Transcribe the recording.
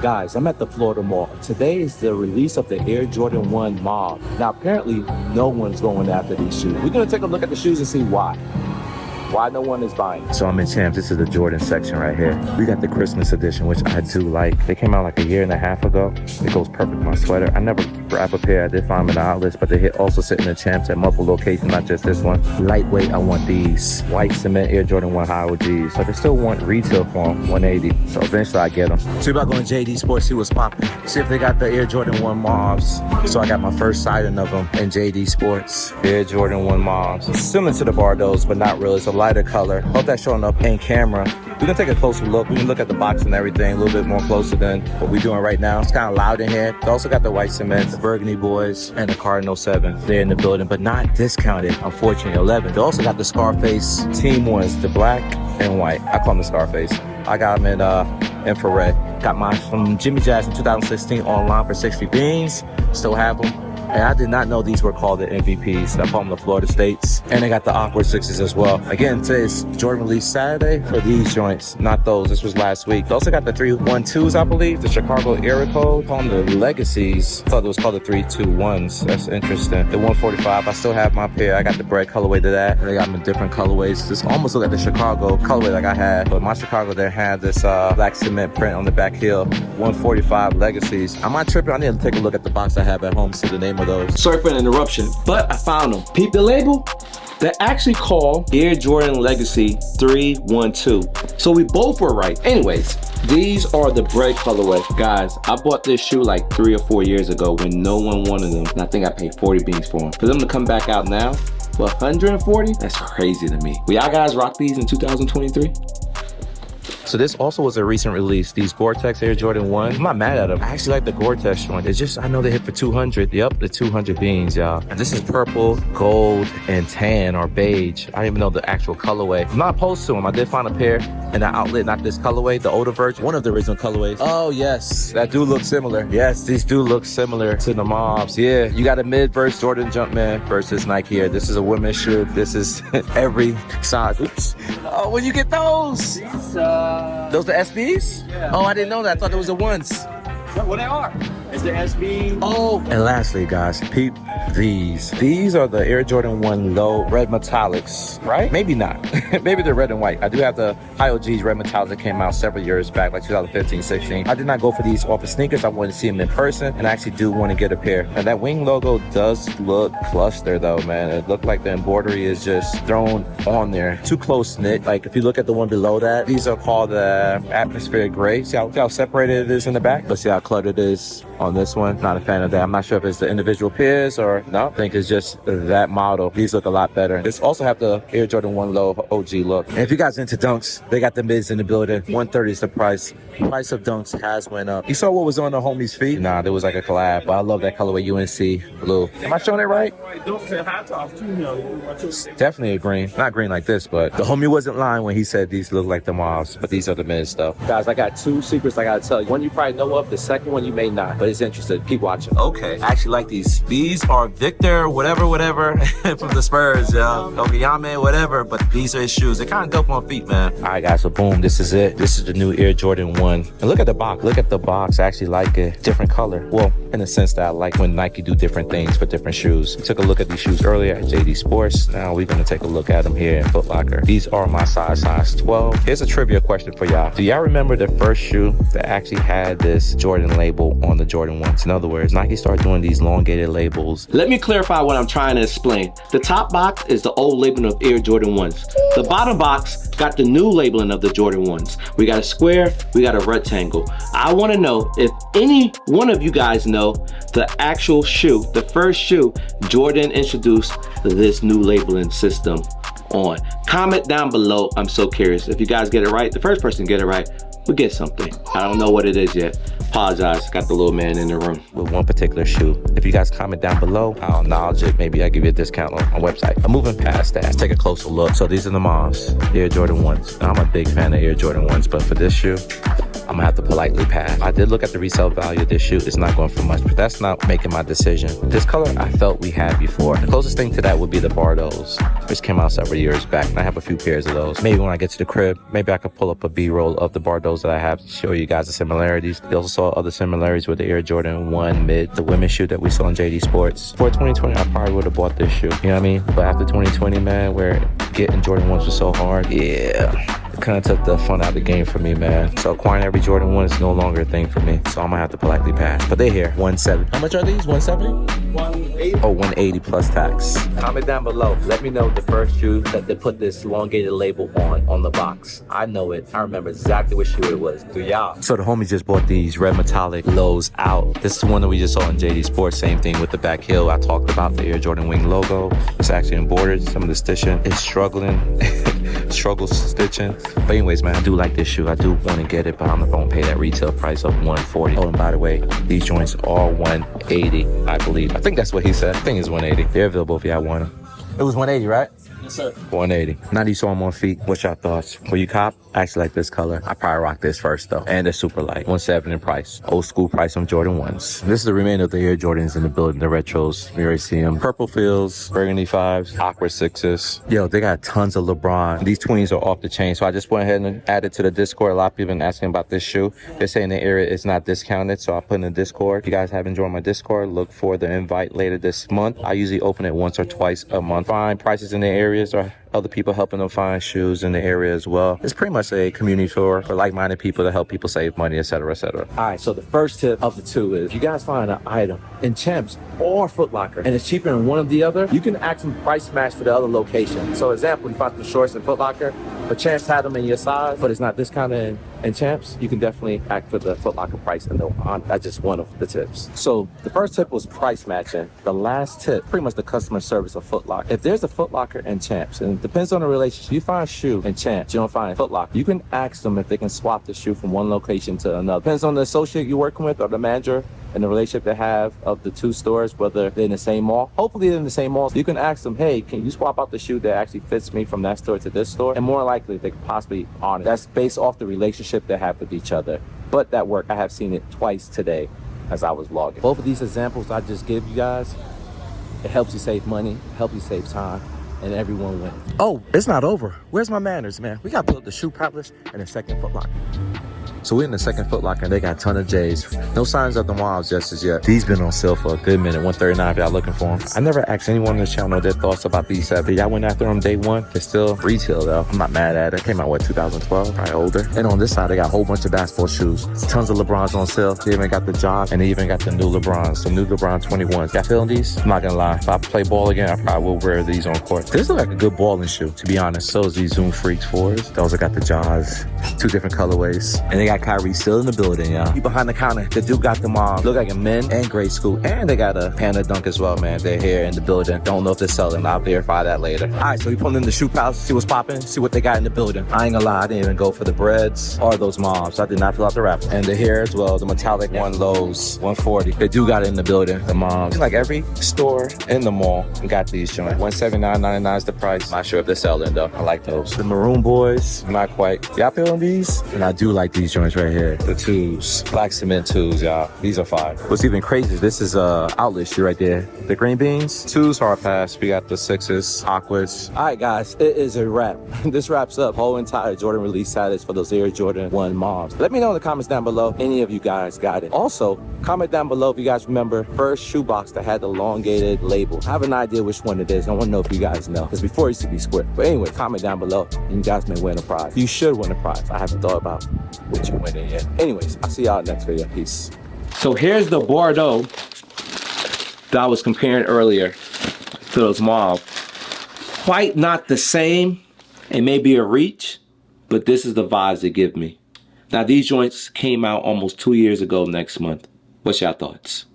Guys, I'm at the Florida Mall. Today is the release of the Air Jordan 1 Mob. Now, apparently, no one's going after these shoes. We're gonna take a look at the shoes and see why. Why no one is buying. So I'm in Champs. This is the Jordan section right here. We got the Christmas edition, which I do like. They came out like a year and a half ago. It goes perfect with my sweater. I never grab a pair. I did find them in the outlets, but they also sit in the Champs at multiple locations, not just this one. Lightweight, I want these white cement Air Jordan 1 high OGs. But they still want retail for them, $180. So eventually I get them. So we're about going to JD Sports, see what's popping. See if they got the Air Jordan 1 Mobs. So I got my first sighting of them in JD Sports. Air Jordan 1 Mobs. Similar to the Bardos, but not really. It's a lighter color. Hope that's showing up in camera. We're gonna take a closer look. We can look at the box and everything a little bit more closer than what we're doing right now. It's kind of loud in here. They also got the white cement, the Burgundy Boys, and the Cardinal 7. They're in the building, but not discounted, unfortunately, 11. They also got the Scarface Team ones, the black and white. I call them the Scarface. I got them in infrared. Got mine from Jimmy Jazz in 2016 online for 60 beans. Still have them. And I did not know these were called the MVPs. I bought them the Florida States. And they got the Awkward 6s as well. Again, today's Jordan release Saturday for these joints, not those. This was last week. They also got the 312s, I believe, the Chicago era code. Call them the Legacies. I thought it was called the 321s. That's interesting. The 145, I still have my pair. I got the bread colorway to that. They got them in different colorways. This almost look like the Chicago colorway like I had. But my Chicago there had this black cement print on the back heel. 145 Legacies. I'm not tripping. I need to take a look at the box I have at home, see the name of those. Sorry for an interruption, but I found them. Peep the label. They're actually called Air Jordan Legacy 312. So we both were right. Anyways, these are the bread colorway. Guys, I bought this shoe like 3 or 4 years ago when no one wanted them. And I think I paid 40 beans for them. For them to come back out now for 140, that's crazy to me. Will y'all guys rock these in 2023? So this also was a recent release. These Gore-Tex Air Jordan 1. I'm not mad at them. I actually like the Gore-Tex one. It's just, I know they hit for 200. Yep, the 200 beans, y'all. And this is purple, gold, and tan or beige. I don't even know the actual colorway. I'm not opposed to them. I did find a pair in the outlet, not this colorway, the older version, one of the original colorways. Oh yes, that do look similar. Yes, these do look similar to the Mobs. Yeah, you got a mid-verse Jordan Jumpman versus Nike here. This is a women's shoe. This is every size. Oops. Oh, when you get those? Those the SBs? Yeah. Oh, I didn't know that. I thought it was the ones. What they are? It's the SB. Oh, and lastly, guys, peep these. These are the Air Jordan 1 low red metallics, right? Maybe not. Maybe they're red and white. I do have the high OGs red metallics that came out several years back, like 2015, 16. I did not go for these off of sneakers. I wanted to see them in person, and I actually do want to get a pair. And that wing logo does look cluster though, man. It looked like the embroidery is just thrown on there. Too close knit. Like if you look at the one below that, these are called the atmospheric gray. See how separated it is in the back? Let's see how cluttered it is on this one. Not a fan of that. I'm not sure if it's the individual pairs or no. I think it's just that model. These look a lot better. This also have the Air Jordan 1 low OG look. And if you guys into dunks, they got the mids in the building. 130 is the price. Price of dunks has went up. You saw what was on the homie's feet? Nah, there was like a collab. But I love that colorway UNC blue. Am I showing it right? Dunks and high tops too, Definitely a green. Not green like this, but the homie wasn't lying when he said these look like the Mobs, but these are the mids though. Guys, I got 2 secrets I gotta tell you. One you probably know of, the second one you may not, but it's interesting. Keep watching. Okay, I actually like these. These are Victor, whatever, from the Spurs, Okayame, whatever, but these are his shoes. They're kind of dope on feet, man. All right, guys, so boom, this is it. This is the new Air Jordan 1. And look at the box. Look at the box. I actually like it. Different color. Well, in the sense that I like when Nike do different things for different shoes. We took a look at these shoes earlier at JD Sports. Now we're going to take a look at them here in Foot Locker. These are my size 12. Here's a trivia question for y'all. Do y'all remember the first shoe that actually had this Jordan label on the Jordan 1s? In other words, Nike started doing these elongated labels. Let me clarify what I'm trying to explain. The top box is the old labeling of Air Jordan 1s. The bottom box got the new labeling of the Jordan 1s. We got a square, we got a rectangle. I want to know if any one of you guys know the actual shoe, the first shoe Jordan introduced this new labeling system on. Comment down below. I'm so curious. If you guys get it right, the first person to get it right will get something. I don't know what it is yet. Apologize, got the little man in the room with one particular shoe. If you guys comment down below, I'll acknowledge it. Maybe I'll give you a discount on my website. I'm moving past that. Let's take a closer look. So these are the Mobs, Air Jordan 1s. I'm a big fan of Air Jordan 1s, but for this shoe, I'm gonna have to politely pass. I did look at the resale value of this shoe. It's not going for much, but that's not making my decision. This color I felt we had before. The closest thing to that would be the Bardos, which came out several years back, and I have a few pairs of those. Maybe when I get to the crib, maybe I could pull up a B-roll of the Bardos that I have to show you guys the similarities. You also saw other similarities with the Air Jordan 1 Mid, the women's shoe that we saw in JD Sports. For 2020, I probably would have bought this shoe. You know what I mean? But after 2020, man, where getting Jordan 1s was so hard, yeah. It kind of took the fun out of the game for me, man. So acquiring every Jordan 1 is no longer a thing for me. So I'm gonna have to politely pass. But they're here, 170. How much are these? 170? 180. Oh, 180 plus tax. Comment down below. Let me know the first shoe that they put this elongated label on the box. I know it. I remember exactly what shoe it was. Do y'all? So the homie just bought these red metallic lows out. This is the one that we just saw in JD Sports. Same thing with the back heel. I talked about the Air Jordan Wing logo. It's actually embroidered. Some of the stitching is struggling. Struggles stitching. But anyways, man, I do like this shoe. I do want to get it, but I'm not going to pay that retail price of 140. Oh, and by the way, these joints are 180, I believe. I think that's what he said. I think it's 180. They're available if y'all want them. It was 180, right? Yes, sir. 180. Now that you saw them on feet, what's your thoughts? Will you cop? I actually like this color. I probably rock this first though. And it's super light. 170 in price. Old school price on Jordan 1s. This is the remainder of the Air Jordans in the building. The retros. We already see them. Purple fields, burgundy 5s, aqua 6s. Yo, they got tons of LeBron. These twins are off the chain. So I just went ahead and added to the Discord. A lot of people have been asking about this shoe. They're saying the area is not discounted. So I put in the Discord. If you guys haven't joined my Discord, look for the invite later this month. I usually open it once or twice a month. Find prices in the areas or other people helping them find shoes in the area as well. It's pretty much a community tour for like-minded people to help people save money, etc., etc. All right, so the first tip of the two is if you guys find an item in Champs or Foot Locker and it's cheaper than one of the other, you can ask them price match for the other location. So example, you find some shorts in Foot Locker, but Champs had them in your size, but it's not discounted in Champs, you can definitely act for the Foot Locker price, and that's just one of the tips. So the first tip was price matching. The last tip, pretty much the customer service of Foot Locker. If there's a Foot Locker and Champs, and it depends on the relationship, you find a shoe in Champs, you don't find a Foot Locker, you can ask them if they can swap the shoe from one location to another. Depends on the associate you're working with or the manager and the relationship they have of the two stores, whether they're in the same mall. Hopefully they're in the same mall. So you can ask them, hey, can you swap out the shoe that actually fits me from that store to this store? And more likely they could possibly honor it. That's based off the relationship they have with each other. But that work, I have seen it twice today as I was vlogging. Both of these examples I just gave you guys, it helps you save money, helps you save time, and everyone wins. Oh, it's not over. Where's my manners, man? We got to put up the shoe palace and the second Foot Locker. So we're in the second Foot Locker and they got a ton of J's. No signs of the Wild just as yet. These been on sale for a good minute. $139 if y'all looking for them. I never asked anyone on this channel their thoughts about these 7. Y'all went after them day one. They're still retail though. I'm not mad at it. Came out, what, 2012? Probably older. And on this side, they got a whole bunch of basketball shoes. Tons of LeBrons on sale. They even got the Jogs and they even got the new LeBrons. The new LeBron 21s. Y'all feeling these? I'm not gonna lie. If I play ball again, I probably will wear these on court. This looks like a good balling shoe, to be honest. So is these Zoom Freaks 4s. Those that got the Jogs. 2 different colorways. And they got Kyrie still in the building, y'all. He behind the counter. The dude got them all. Look like a men and grade school. And they got a Panda Dunk as well, man. They're here in the building. Don't know if they're selling. I'll verify that later. All right, so we pulling in the shoe palace, see what's popping, see what they got in the building. I ain't gonna lie, I didn't even go for the breads or those mobs. I did not fill out the wrapper. And they're here as well. The metallic one lows, 140. They do got it in the building. The mobs. Like every store in the mall got these joints. $179.99 is the price. Not sure if they're selling though. I like those. The maroon boys, not quite. Y'all feeling these? And I do like these joints right here. The 2s. Black cement 2s, y'all. These are fire. What's even crazy, this is a outlet shoe right there. The green beans, 2s hard pass. We got the 6s, aquas. All right, guys, it is a wrap. This wraps up whole entire Jordan release status for those Air Jordan 1 mobs. Let me know in the comments down below any of you guys got it. Also, comment down below if you guys remember first shoebox that had the elongated label. I have an idea which one it is. I want to know if you guys know, because before it used to be square. But anyway, comment down below and you guys may win a prize. You should win a prize. I haven't thought about which you win it yet. Anyways, I'll see y'all next video. Peace. So here's the Bordeaux that I was comparing earlier to those mauve. Quite not the same. It may be a reach, but this is the vibes they give me. Now these joints came out almost 2 years ago next month. What's your thoughts?